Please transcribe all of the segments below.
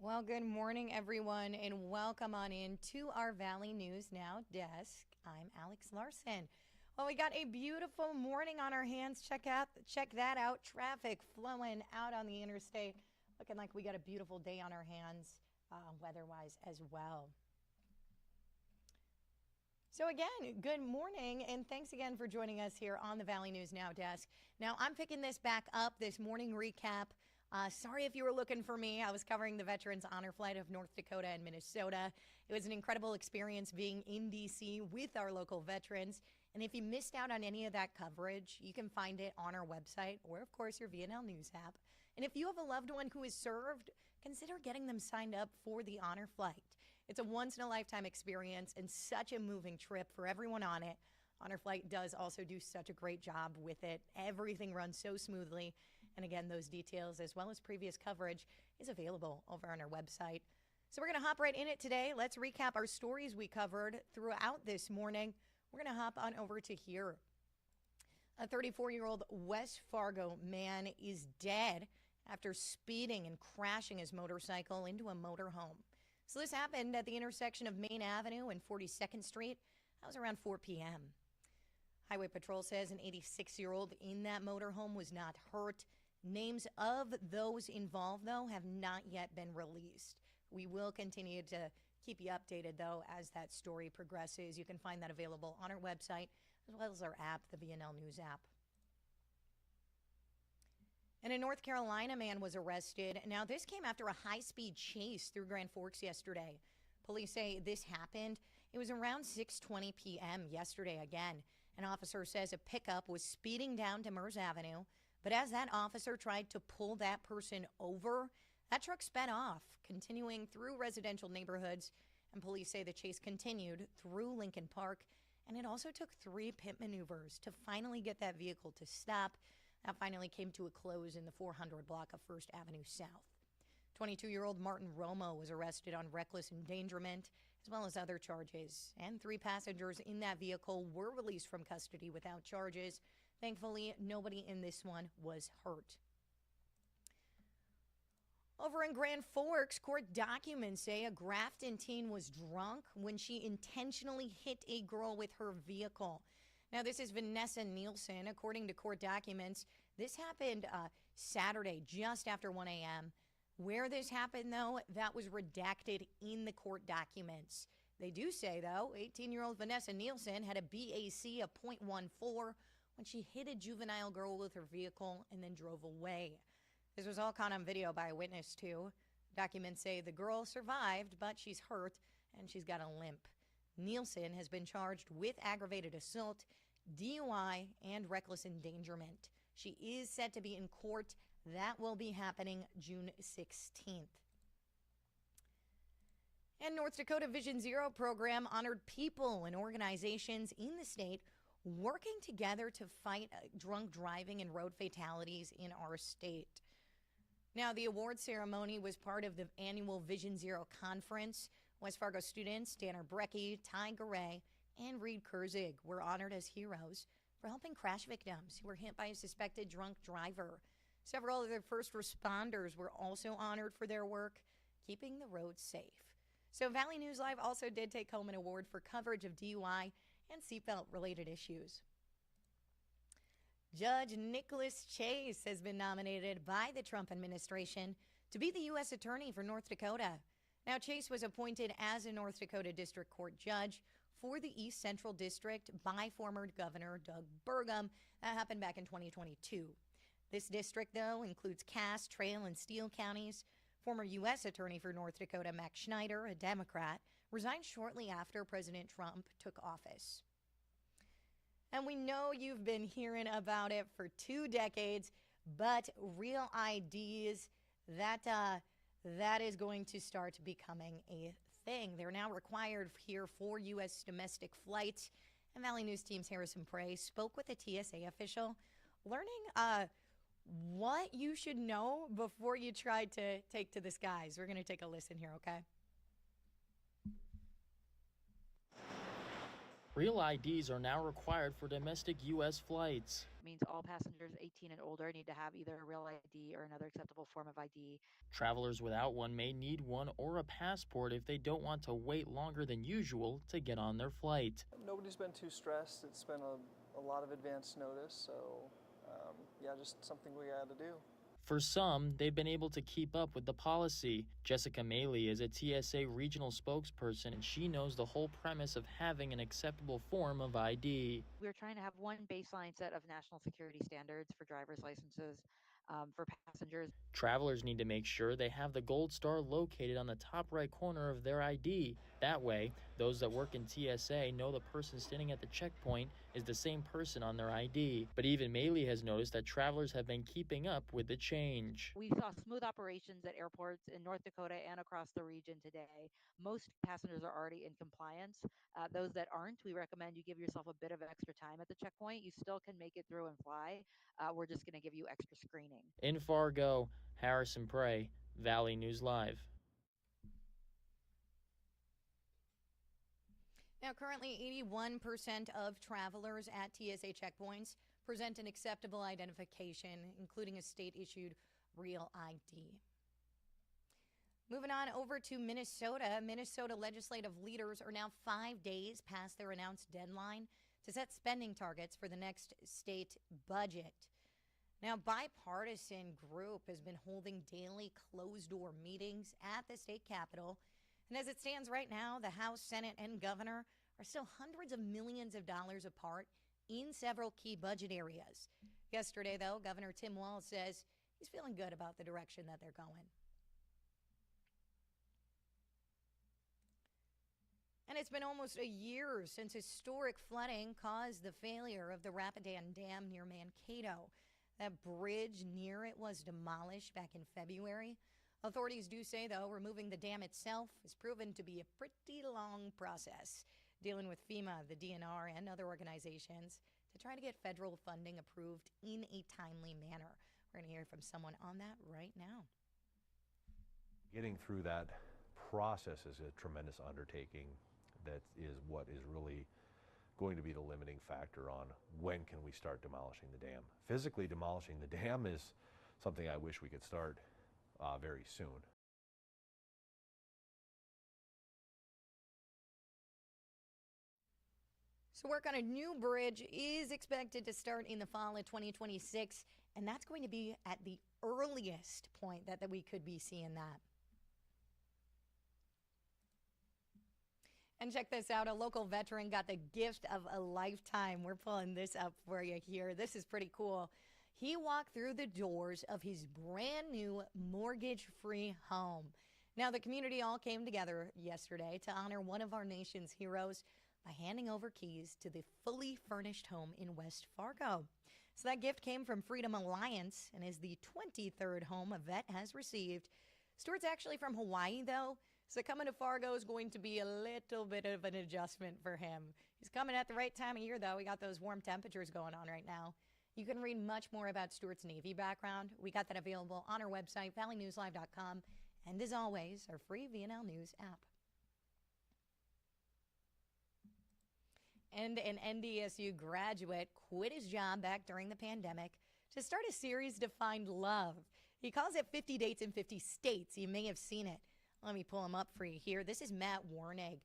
Well, good morning, everyone, and welcome on in to our Valley News Now desk. I'm Alex Larson. Well, we got a beautiful morning on our hands. Check that out. Traffic flowing out on the interstate. Looking like we got a beautiful day on our hands, weather-wise as well. So again, good morning, and thanks again for joining us here on the Valley News Now desk. Now, I'm picking this back up, this morning recap. Sorry if you were looking for me. I was covering the Veterans Honor Flight of North Dakota and Minnesota. It was an incredible experience being in D.C. with our local veterans. And if you missed out on any of that coverage, you can find it on our website or, of course, your VNL News app. And if you have a loved one who is served, consider getting them signed up for the Honor Flight. It's a once-in-a-lifetime experience and such a moving trip for everyone on it. Honor Flight does also do such a great job with it. Everything runs so smoothly. And again, those details as well as previous coverage is available over on our website. So we're going to hop right in it today. Let's recap our stories we covered throughout this morning. We're going to hop on over to here. A 34-year-old West Fargo man is dead after speeding and crashing his motorcycle into a motorhome. So this happened at the intersection of Main Avenue and 42nd Street. That was around 4 p.m. Highway Patrol says an 86-year-old in that motorhome was not hurt. Names of those involved, though, have not yet been released. We will continue to keep you updated, though, as that story progresses. You can find that available on our website as well as our app, the VNL News app. And in North Carolina, a man was arrested. Now, this came after a high-speed chase through Grand Forks yesterday. Police say this happened. It was around 6:20 p.m. yesterday again. An officer says a pickup was speeding down Demers Avenue, but as that officer tried to pull that person over, that truck sped off, continuing through residential neighborhoods. And police say the chase continued through Lincoln Park, and it also took 3 pit maneuvers to finally get that vehicle to stop. That finally came to a close in the 400 block of First Avenue South. 22-year-old Martin Romo was arrested on reckless endangerment as well as other charges. And 3 passengers in that vehicle were released from custody without charges. Thankfully, nobody in this one was hurt. Over in Grand Forks, court documents say a Grafton teen was drunk when she intentionally hit a girl with her vehicle. Now, this is Vanessa Nielsen. According to court documents, this happened Saturday just after 1 a.m. Where this happened, though, that was redacted in the court documents. They do say, though, 18-year-old Vanessa Nielsen had a BAC of .14 when she hit a juvenile girl with her vehicle and then drove away. This was all caught on video by a witness, too. Documents say the girl survived, but she's hurt and she's got a limp. Nielsen has been charged with aggravated assault, DUI, and reckless endangerment. She is set to be in court. That will be happening June 16th. And North Dakota Vision Zero program honored people and organizations in the state working together to fight drunk driving and road fatalities in our state. Now, the award ceremony was part of the annual Vision Zero conference. West Fargo students Tanner Brecky, Ty Garay, and Reed Kurzig were honored as heroes for helping crash victims who were hit by a suspected drunk driver. Several other first responders were also honored for their work keeping the roads safe. So Valley News Live also did take home an award for coverage of DUI and seatbelt related issues. Judge Nicholas Chase has been nominated by the Trump administration to be the U.S. Attorney for North Dakota. Now, Chase was appointed as a North Dakota District Court judge for the East Central District by former Governor Doug Burgum. That happened back in 2022. This district, though, includes Cass, Trail, and Steele counties. Former U.S. Attorney for North Dakota Max Schneider, a Democrat, resigned shortly after President Trump took office. And we know you've been hearing about it for 2 decades, but Real IDs, that is going to start becoming a thing. They're now required here for U.S. domestic flights. And Valley News Team's Harrison Prey spoke with a TSA official, learning what you should know before you try to take to the skies. We're going to take a listen here, okay? Real IDs are now required for domestic U.S. flights. Means all passengers 18 and older need to have either a real ID or another acceptable form of ID. Travelers without one may need one or a passport if they don't want to wait longer than usual to get on their flight. Nobody's been too stressed. It's been a lot of advance notice, so yeah, just something we had to do. For some, they've been able to keep up with the policy. Jessica Maley is a TSA regional spokesperson, and she knows the whole premise of having an acceptable form of ID. We're trying to have one baseline set of national security standards for driver's licenses for passengers. Travelers need to make sure they have the gold star located on the top right corner of their ID. That way, those that work in TSA know the person standing at the checkpoint is the same person on their ID. But even Maley has noticed that travelers have been keeping up with the change. We saw smooth operations at airports in North Dakota and across the region today. Most passengers are already in compliance. Those that aren't, we recommend you give yourself a bit of extra time at the checkpoint. You still can make it through and fly. We're just going to give you extra screening. In Fargo, Harrison Prey, Valley News Live. Now, currently, 81% of travelers at TSA checkpoints present an acceptable identification, including a state-issued real ID. Moving on over to Minnesota. Minnesota legislative leaders are now 5 days past their announced deadline to set spending targets for the next state budget. Now, bipartisan group has been holding daily closed-door meetings at the state capitol. And as it stands right now, the House, Senate, and governor are still hundreds of millions of dollars apart in several key budget areas. Yesterday, though, Governor Tim Walz says he's feeling good about the direction that they're going. And it's been almost a year since historic flooding caused the failure of the Rapidan Dam near Mankato. That bridge near it was demolished back in February. Authorities do say, though, removing the dam itself has proven to be a pretty long process, dealing with FEMA, the DNR, and other organizations to try to get federal funding approved in a timely manner. We're going to hear from someone on that right now. Getting through that process is a tremendous undertaking. That is what is really going to be the limiting factor on when can we start demolishing the dam. Physically demolishing the dam is something I wish we could start very soon. So work on a new bridge is expected to start in the fall of 2026, and that's going to be at the earliest point that we could be seeing that. And check this out, a local veteran got the gift of a lifetime. We're pulling this up for you here. This is pretty cool. He walked through the doors of his brand new mortgage-free home. Now, the community all came together yesterday to honor one of our nation's heroes by handing over keys to the fully furnished home in West Fargo. So that gift came from Freedom Alliance and is the 23rd home a vet has received. Stuart's actually from Hawaii, though, so coming to Fargo is going to be a little bit of an adjustment for him. He's coming at the right time of year, though. We got those warm temperatures going on right now. You can read much more about Stuart's Navy background. We got that available on our website, valleynewslive.com, and as always, our free VNL News app. And an NDSU graduate quit his job back during the pandemic to start a series to find love. He calls it 50 Dates in 50 States. You may have seen it. Let me pull him up for you here. This is Matt Warnig.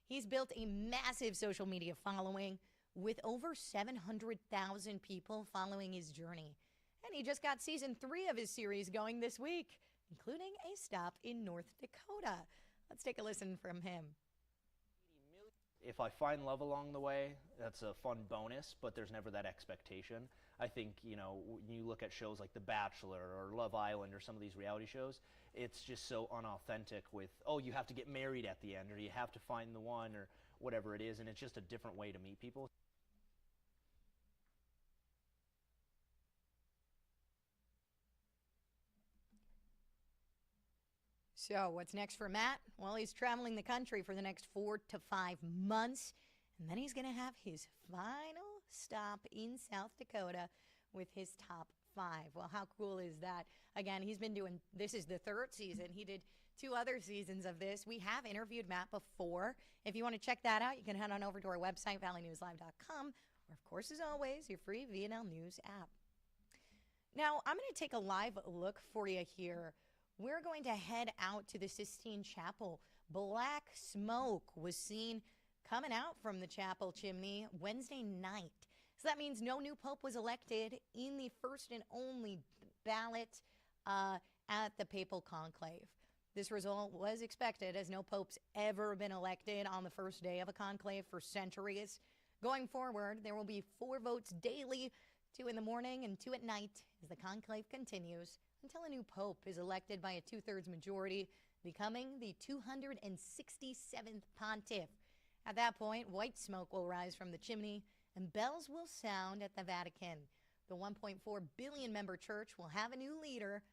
He's built a massive social media following with over 700,000 people following his journey. And he just got season 3 of his series going this week, including a stop in North Dakota. Let's take a listen from him. If I find love along the way, that's a fun bonus, but there's never that expectation. I think, you know, when you look at shows like The Bachelor or Love Island or some of these reality shows, it's just so unauthentic with, oh, you have to get married at the end, or you have to find the one, or whatever it is, and it's just a different way to meet people. So what's next for Matt? Well, he's traveling the country for the next 4 to 5 months, and then he's going to have his final stop in South Dakota with his top Well, how cool is that? Again, he's been doing, this is the third season. He did 2 other seasons of this. We have interviewed Matt before. If you want to check that out, you can head on over to our website, valleynewslive.com, or of course, as always, your free VNL News app. Now, I'm going to take a live look for you here. We're going to head out to the Sistine Chapel. Black smoke was seen coming out from the chapel chimney Wednesday night. So that means no new pope was elected in the first and only ballot at the papal conclave. This result was expected, as no pope's ever been elected on the first day of a conclave for centuries. Going forward, there will be 4 votes daily, 2 in the morning and 2 at night, as the conclave continues until a new pope is elected by a 2/3 majority, becoming the 267th pontiff. At that point, white smoke will rise from the chimney and bells will sound at the Vatican. The 1.4 billion member church will have a new leader,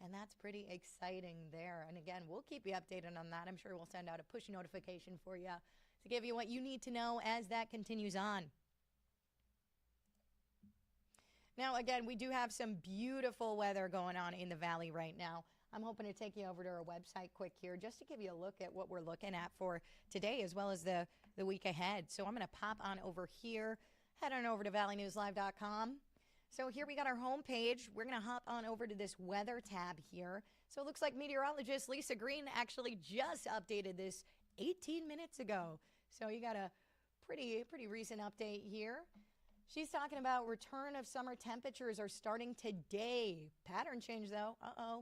and that's pretty exciting there. And again, we'll keep you updated on that. I'm sure we'll send out a push notification for you to give you what you need to know as that continues on. Now, again, we do have some beautiful weather going on in the valley right now. I'm hoping to take you over to our website quick here just to give you a look at what we're looking at for today as well as the week ahead. So I'm going to pop on over here, head on over to valleynewslive.com. So here we got our homepage. We're going to hop on over to this weather tab here. So it looks like meteorologist Lisa Green actually just updated this 18 minutes ago. So you got a pretty recent update here. She's talking about return of summer temperatures are starting today. Pattern change, though.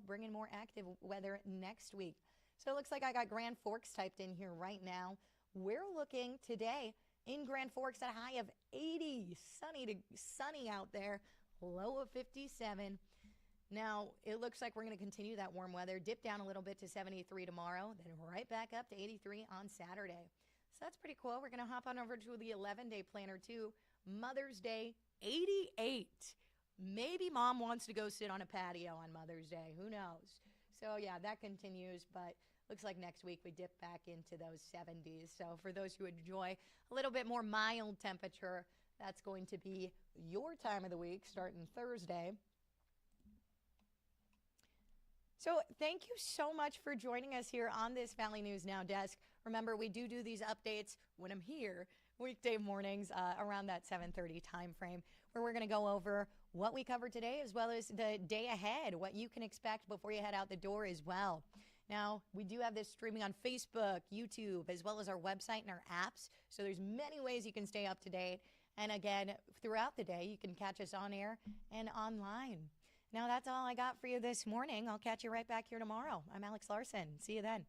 Bringing more active weather next week. So it looks like I got Grand Forks typed in here right now. We're looking today in Grand Forks at a high of 80. Sunny out there. Low of 57. Now, it looks like we're going to continue that warm weather. Dip down a little bit to 73 tomorrow. Then right back up to 83 on Saturday. So that's pretty cool. We're going to hop on over to the 11-day planner, too. Mother's Day, 88. Maybe mom wants to go sit on a patio on Mother's Day. Who knows? So, yeah, that continues, but looks like next week we dip back into those 70s. So for those who enjoy a little bit more mild temperature, that's going to be your time of the week starting Thursday. So thank you so much for joining us here on this Valley News Now desk. Remember, we do these updates when I'm here, weekday mornings around that 7:30 time frame, where we're going to go over what we covered today as well as the day ahead, what you can expect before you head out the door as well. Now, we do have this streaming on Facebook, YouTube, as well as our website and our apps. So there's many ways you can stay up to date. And again, throughout the day, you can catch us on air and online. Now, that's all I got for you this morning. I'll catch you right back here tomorrow. I'm Alex Larson. See you then.